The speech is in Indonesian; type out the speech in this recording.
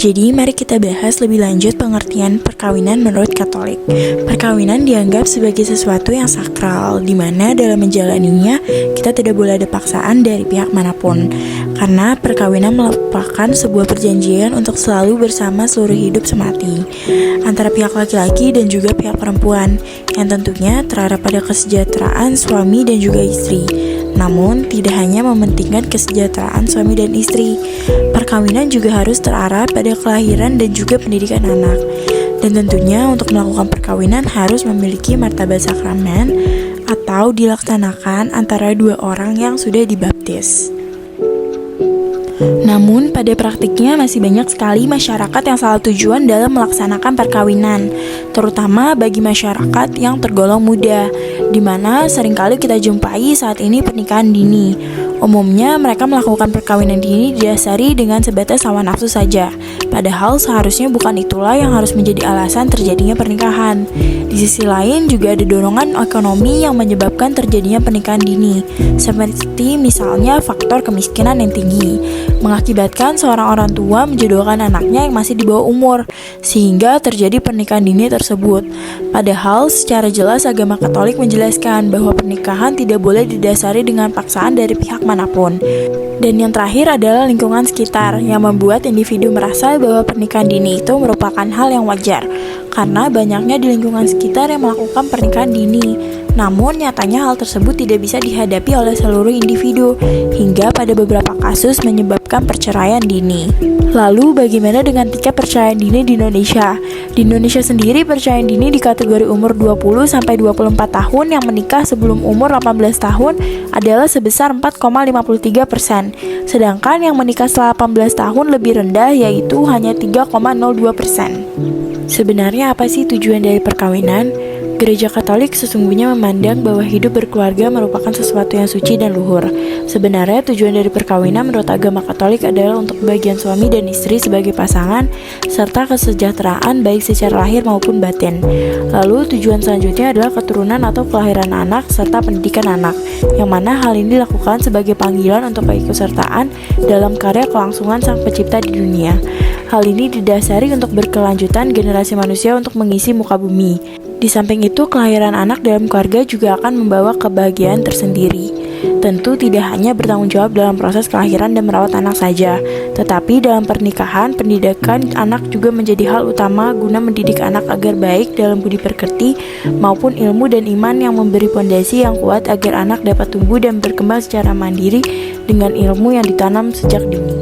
Jadi mari kita bahas lebih lanjut pengertian perkawinan menurut Katolik. Perkawinan dianggap sebagai sesuatu yang sakral, di mana dalam menjalaninya kita tidak boleh ada paksaan dari pihak manapun. Karena perkawinan merupakan sebuah perjanjian untuk selalu bersama seluruh hidup semati antara pihak laki-laki dan juga pihak perempuan, yang tentunya terarah pada kesejahteraan suami dan juga istri. Namun, tidak hanya mementingkan kesejahteraan suami dan istri, perkawinan juga harus terarah pada kelahiran dan juga pendidikan anak. Dan tentunya untuk melakukan perkawinan harus memiliki martabat sakramen atau dilaksanakan antara dua orang yang sudah dibaptis. Namun, pada praktiknya masih banyak sekali masyarakat yang salah tujuan dalam melaksanakan perkawinan, terutama bagi masyarakat yang tergolong muda, di mana seringkali kita jumpai saat ini pernikahan dini. Umumnya, mereka melakukan perkawinan dini didasari dengan sebatas hawa nafsu saja, padahal seharusnya bukan itulah yang harus menjadi alasan terjadinya pernikahan. Di sisi lain, juga ada dorongan ekonomi yang menyebabkan terjadinya pernikahan dini, seperti misalnya faktor kemiskinan yang tinggi, mengakibatkan seorang orang tua menjodohkan anaknya yang masih di bawah umur, sehingga terjadi pernikahan dini tersebut. Padahal, secara jelas agama Katolik menjelaskan bahwa pernikahan tidak boleh didasari dengan paksaan dari pihak manapun. Dan yang terakhir adalah lingkungan sekitar yang membuat individu merasa bahwa pernikahan dini itu merupakan hal yang wajar, karena banyaknya di lingkungan sekitar yang melakukan pernikahan dini. Namun nyatanya hal tersebut tidak bisa dihadapi oleh seluruh individu, hingga pada beberapa kasus menyebabkan perceraian dini. Lalu bagaimana dengan tingkat perceraian dini di Indonesia? Di Indonesia sendiri perceraian dini di kategori umur 20-24 tahun yang menikah sebelum umur 18 tahun adalah sebesar 4,53%, sedangkan yang menikah setelah 18 tahun lebih rendah yaitu hanya 3,02%. Sebenarnya apa sih tujuan dari perkawinan? Gereja Katolik sesungguhnya memandang bahwa hidup berkeluarga merupakan sesuatu yang suci dan luhur. Sebenarnya tujuan dari perkawinan menurut agama Katolik adalah untuk kebahagiaan suami dan istri sebagai pasangan, serta kesejahteraan baik secara lahir maupun batin. Lalu tujuan selanjutnya adalah keturunan atau kelahiran anak, serta pendidikan anak, yang mana hal ini dilakukan sebagai panggilan untuk keikutsertaan dalam karya kelangsungan Sang Pencipta di dunia. Hal ini didasari untuk berkelanjutan generasi manusia untuk mengisi muka bumi. Di samping itu, kelahiran anak dalam keluarga juga akan membawa kebahagiaan tersendiri. Tentu tidak hanya bertanggung jawab dalam proses kelahiran dan merawat anak saja, tetapi dalam pernikahan, pendidikan anak juga menjadi hal utama guna mendidik anak agar baik dalam budi pekerti maupun ilmu dan iman yang memberi fondasi yang kuat agar anak dapat tumbuh dan berkembang secara mandiri dengan ilmu yang ditanam sejak dini.